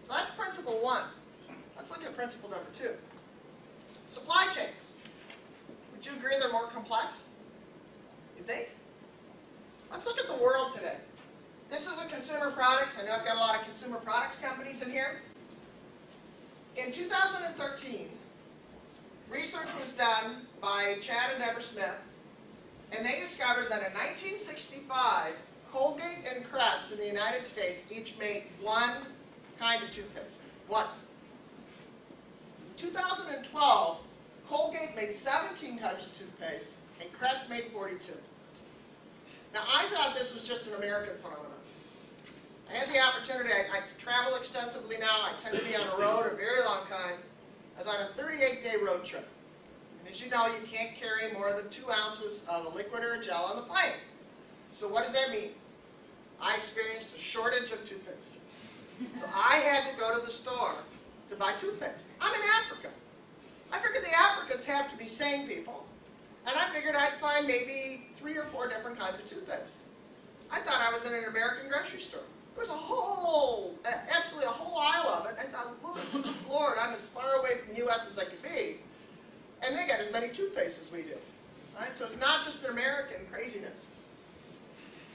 So that's principle one. Let's look at principle number two. Supply chains. Would you agree they're more complex? You think? Let's look at the world today. This is a consumer products. I know I've got a lot of consumer products companies in here. In 2013, research was done by Chad and Deborah Smith, and they discovered that in 1965, Colgate and Crest in the United States each made one kind of toothpaste. One. In 2012, Colgate made 17 types of toothpaste, and Crest made 42. Now, I thought this was just an American phenomenon. I had the opportunity, I travel extensively now, I tend to be on the road a very long time. I was on a 38-day road trip. And as you know, you can't carry more than 2 ounces of a liquid or a gel on the plane. So what does that mean? I experienced a shortage of toothpaste. So I had to go to the store to buy toothpaste. I'm in Africa. I figured the Africans have to be sane people. And I figured I'd find maybe 3 or 4 different kinds of toothpaste. I thought I was in an American grocery store. There was absolutely a whole aisle of it. I thought, Lord, I'm as far away from the U.S. as I could be. And they got as many toothpaste as we do. Right? So it's not just an American craziness.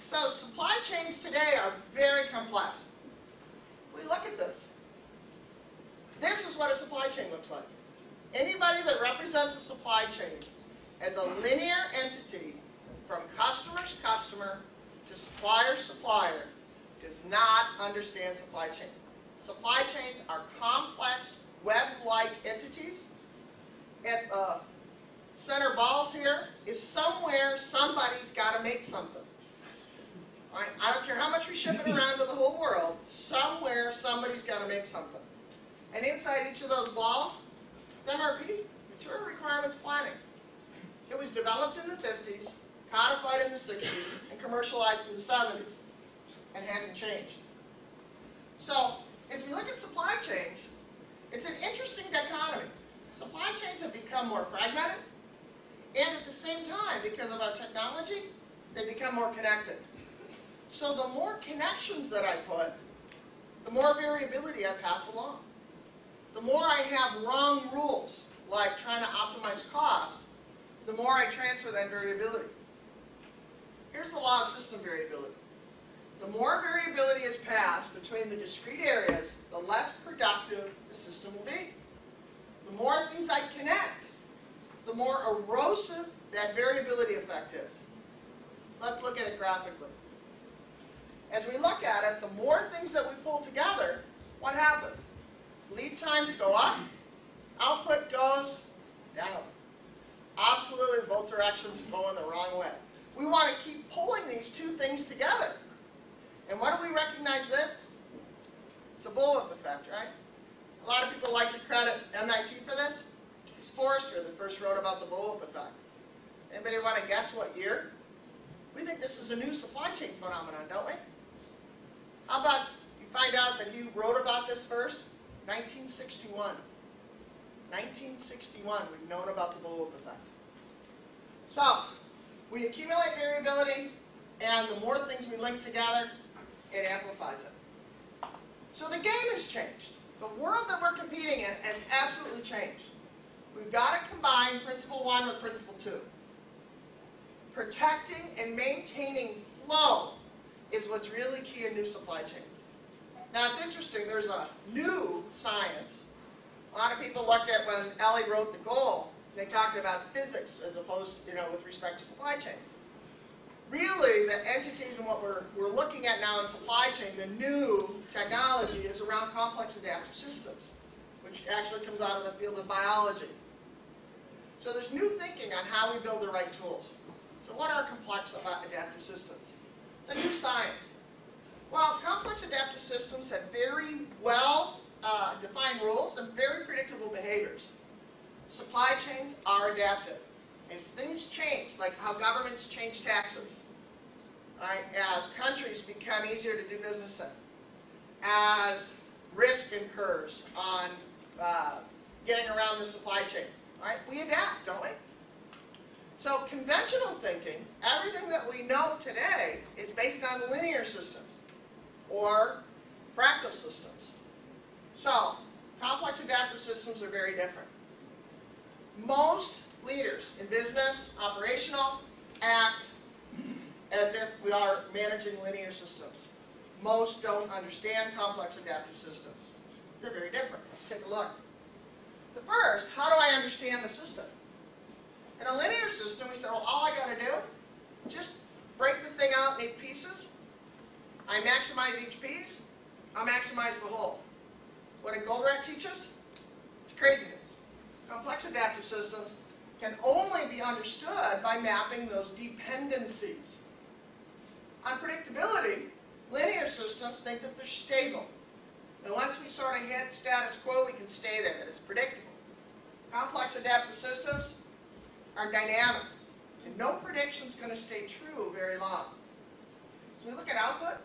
So supply chains today are very complex. If we look at this, this is what a supply chain looks like. Anybody that represents a supply chain as a linear entity from customer to customer to supplier to supplier does not understand supply chain. Supply chains are complex web-like entities. At the center balls here is somewhere somebody's got to make something. All right? I don't care how much we ship it around to the whole world, somewhere somebody's got to make something. And inside each of those balls is MRP, Material Requirements Planning. It was developed in the 50s, codified in the 60s, and commercialized in the 70s. And hasn't changed. So, as we look at supply chains, it's an interesting dichotomy. Supply chains have become more fragmented, and at the same time, because of our technology, they become more connected. So the more connections that I put, the more variability I pass along. The more I have wrong rules, like trying to optimize cost, the more I transfer that variability. Here's the law of system variability. The more variability is passed between the discrete areas, the less productive the system will be. The more things I connect, the more erosive that variability effect is. Let's look at it graphically. As we look at it, the more things that we pull together, what happens? Lead times go up, output goes down. Absolutely, both directions go in the wrong way. We want to keep pulling these two things together. And what do we recognize then? It's the bullwhip effect, right? A lot of people like to credit MIT for this. It's Forrester that first wrote about the bullwhip effect. Anybody want to guess what year? We think this is a new supply chain phenomenon, don't we? How about you find out that he wrote about this first? 1961. 1961, we've known about the bullwhip effect. So, we accumulate variability, and the more things we link together, it amplifies it. So the game has changed. The world that we're competing in has absolutely changed. We've got to combine principle 1 with principle 2. Protecting and maintaining flow is what's really key in new supply chains. Now it's interesting, there's a new science. A lot of people looked at when Ellie wrote the goal, they talked about physics as opposed to, with respect to supply chains. Really, the entities and what we're looking at now in supply chain, the new technology is around complex adaptive systems, which actually comes out of the field of biology. So there's new thinking on how we build the right tools. So what are complex adaptive systems? It's a new science. Well, complex adaptive systems have very well defined rules and very predictable behaviors. Supply chains are adaptive. As things change, like how governments change taxes, right, as countries become easier to do business in, as risk incurs on getting around the supply chain, right, we adapt, don't we? So conventional thinking, everything that we know today is based on linear systems or fractal systems. So, complex adaptive systems are very different. Most leaders in business, operational, act as if we are managing linear systems. Most don't understand complex adaptive systems. They're very different. Let's take a look. The first, how do I understand the system? In a linear system, we said, well, all I got to do, just break the thing out in 8 pieces. I maximize each piece. I'll maximize the whole. What did Goldratt teach us? It's craziness. Complex adaptive systems can only be understood by mapping those dependencies. On predictability, linear systems think that they're stable. And once we sort of hit status quo, we can stay there. It's predictable. Complex adaptive systems are dynamic. And no prediction is going to stay true very long. So we look at output.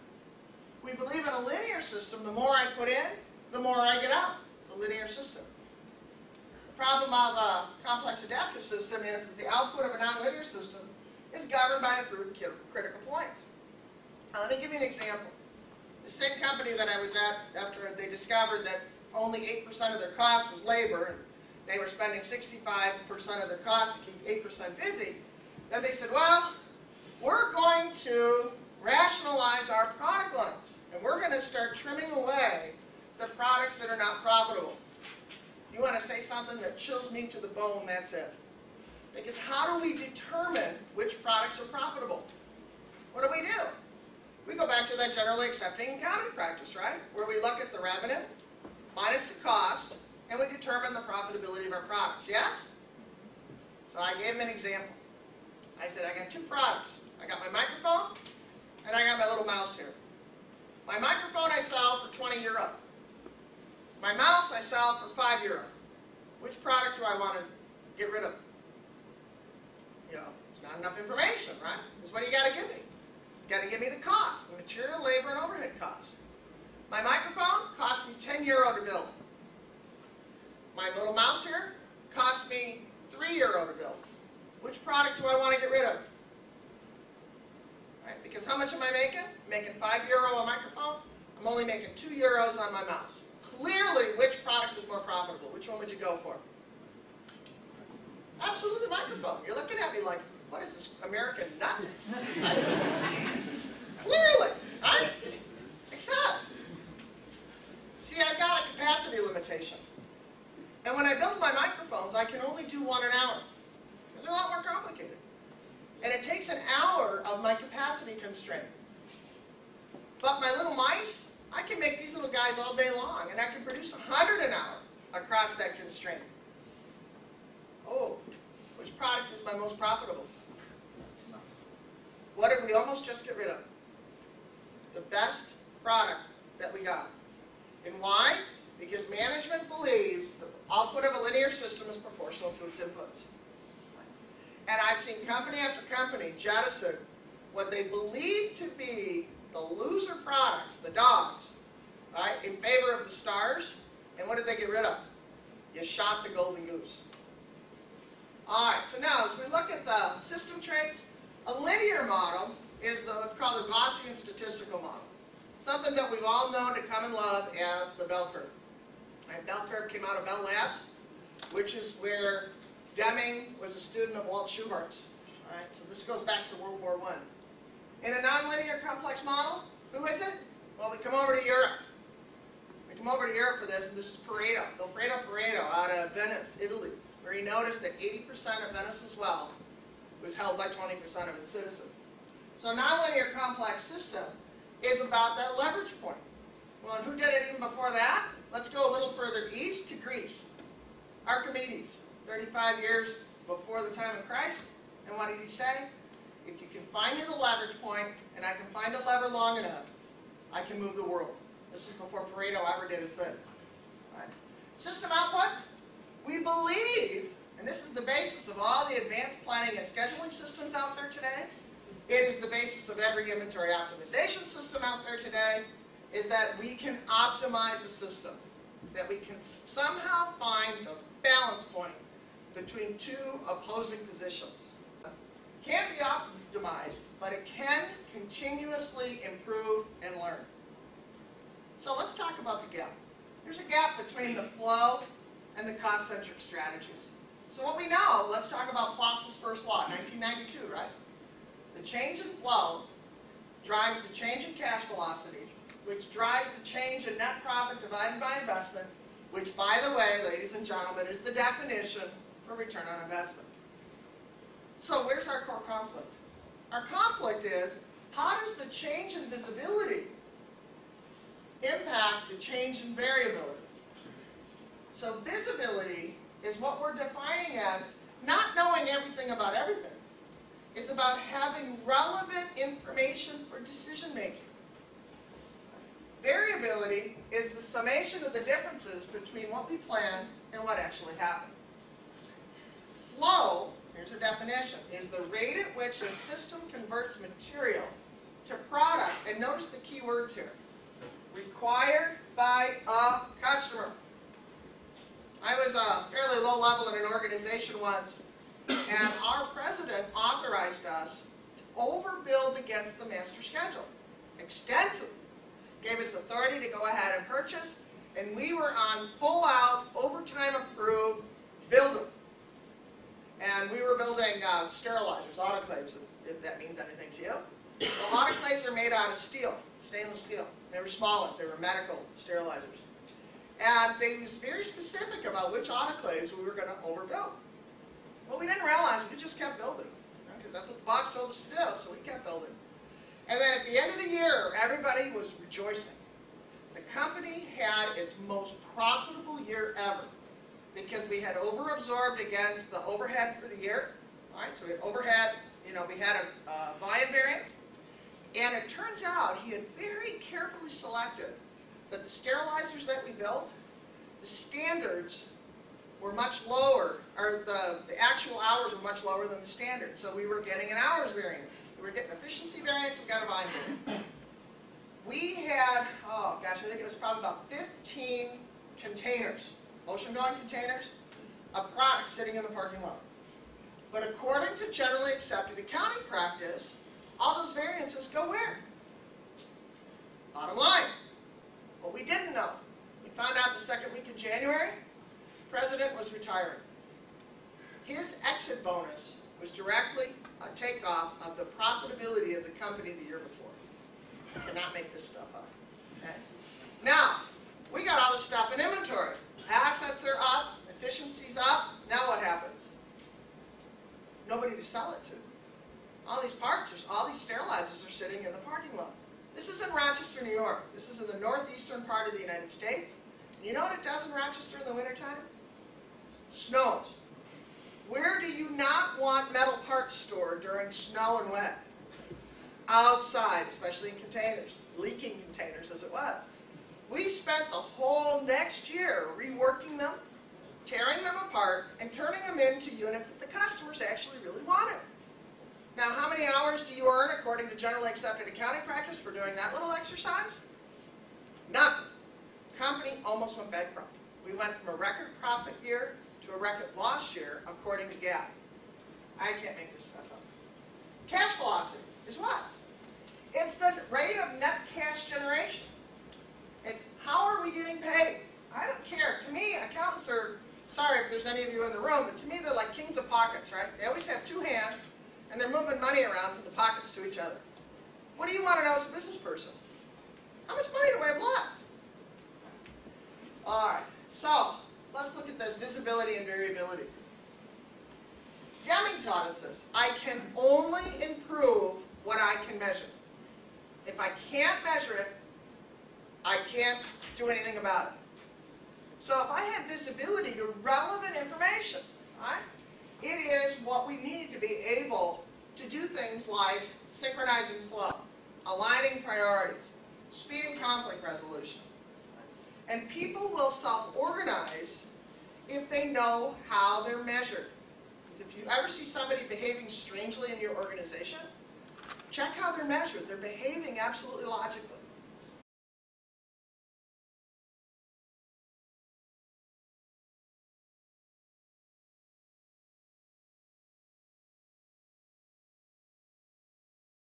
We believe in a linear system, the more I put in, the more I get out. It's a linear system. The problem of a complex adaptive system is the output of a nonlinear system is governed by a few critical points. Let me give you an example. The same company that I was at after they discovered that only 8% of their cost was labor, and they were spending 65% of their cost to keep 8% busy, then they said, well, we're going to rationalize our product lines, and we're going to start trimming away the products that are not profitable. You want to say something that chills me to the bone, that's it. Because how do we determine which products are profitable? What do? We go back to that generally accepted accounting practice, right? Where we look at the revenue minus the cost, and we determine the profitability of our products, yes? So I gave him an example. I said, I got 2 products. I got my microphone, and I got my little mouse here. My microphone I sell for 20 euro. My mouse I sell for 5 euro. Which product do I want to get rid of? You know, it's not enough information, right? Because what do you got to give me? You got to give me the cost, the material, labor, and overhead cost. My microphone cost me 10 euro to build. My little mouse here cost me 3 euro to build. Which product do I want to get rid of? Right? Because how much am I making? I'm making 5 euro a microphone. I'm only making 2 euros on my mouse. Clearly, which product is more profitable? Which one would you go for? Absolutely, microphone. You're looking at me like, what is this, American nuts? Clearly, right? Except, see, I've got a capacity limitation. And when I build my microphones, I can only do 1 an hour. Because they're a lot more complicated. And it takes an hour of my capacity constraint. But my little mice, I can make these little guys all day long, and I can produce 100 an hour across that constraint. Oh, which product is my most profitable? What did we almost just get rid of? The best product that we got. And why? Because management believes the output of a linear system is proportional to its inputs. And I've seen company after company jettison what they believe to be the loser products, the dogs, right, in favor of the stars. And what did they get rid of? You shot the golden goose. All right, so now as we look at the system traits, a linear model is what's called a Gaussian statistical model. Something that we've all known to come and love as the bell curve. Right, bell curve came out of Bell Labs, which is where Deming was a student of Walt Schuhart's. Right, so this goes back to World War I. In a nonlinear complex model, who is it? Well, we come over to Europe. We come over to Europe for this, and this is Pareto, Vilfredo Pareto out of Venice, Italy, where he noticed that 80% of Venice's wealth was held by 20% of its citizens. So a nonlinear complex system is about that leverage point. Well, and who did it even before that? Let's go a little further east to Greece. Archimedes, 35 years before the time of Christ. And what did he say? If you can find me the leverage point, and I can find a lever long enough, I can move the world. This is before Pareto ever did his thing. Right. System output, we believe, and this is the basis of all the advanced planning and scheduling systems out there today, it is the basis of every inventory optimization system out there today, is that we can optimize a system, that we can somehow find the balance point between 2 opposing positions. It can't be optimized, but it can continuously improve and learn. So let's talk about the gap. There's a gap between the flow and the cost-centric strategies. So what we know, let's talk about Plos's first law, 1992, right? The change in flow drives the change in cash velocity, which drives the change in net profit divided by investment, which, by the way, ladies and gentlemen, is the definition for return on investment. So where's our core conflict? Our conflict is, how does the change in visibility impact the change in variability? So visibility is what we're defining as not knowing everything about everything. It's about having relevant information for decision making. Variability is the summation of the differences between what we plan and what actually happened. Flow, here's a definition, is the rate at which a system converts material to product, and notice the key words here, required by a customer. I was fairly low level in an organization once, and our president authorized us to overbuild against the master schedule, extensively. Gave us authority to go ahead and purchase, and we were on full out, overtime approved building. And we were building sterilizers, autoclaves, if that means anything to you. Well, autoclaves are made out of steel, stainless steel. They were small ones, they were medical sterilizers. And they was very specific about which autoclaves we were going to overbuild. Well, we didn't realize, we just kept building, because that's what the boss told us to do, so we kept building. And then at the end of the year, everybody was rejoicing. The company had its most profitable year ever, because we had overabsorbed against the overhead for the year. All right, so we had overhead, we had a volume variance. And it turns out he had very carefully selected that the sterilizers that we built, the standards were much lower, or the actual hours were much lower than the standard. So we were getting an hours variance. We were getting efficiency variance, we got a volume variance. We had, oh gosh, I think it was probably about 15 containers, ocean-going containers, of product sitting in the parking lot. But according to generally accepted accounting practice, all those variances go where? Bottom line. What we didn't know, we found out the second week of January, the president was retiring. His exit bonus was directly a takeoff of the profitability of the company the year before. You cannot make this stuff up. Okay? Now, we got all this stuff in inventory. Assets are up, efficiency's up. Now what happens? Nobody to sell it to. All these parts, all these sterilizers are sitting in the parking lot. This is in Rochester, New York. This is in the northeastern part of the United States. You know what it does in Rochester in the wintertime? Snows. Where do you not want metal parts stored during snow and wet? Outside, especially in containers, leaking containers as it was. We spent the whole next year reworking them, tearing them apart, and turning them into units that the customers actually really wanted. Now, how many hours do you earn according to generally accepted accounting practice for doing that little exercise? Nothing. Company almost went bankrupt. We went from a record profit year to a record loss year according to GAAP. I can't make this stuff up. Cash velocity is what? It's the rate of net cash generation. It's how are we getting paid? I don't care. To me, accountants are, sorry if there's any of you in the room, but to me they're like kings of pockets, right? They always have two hands, and they're moving money around from the pockets to each other. What do you want to know as a business person? How much money do I have left? All right, so let's look at this visibility and variability. Deming taught us this. I can only improve what I can measure. If I can't measure it, I can't do anything about it. So if I have visibility to relevant information, right, it is what we need to be able to do things like synchronizing flow, aligning priorities, speeding conflict resolution. And people will self-organize if they know how they're measured. If you ever see somebody behaving strangely in your organization, check how they're measured. They're behaving absolutely logically.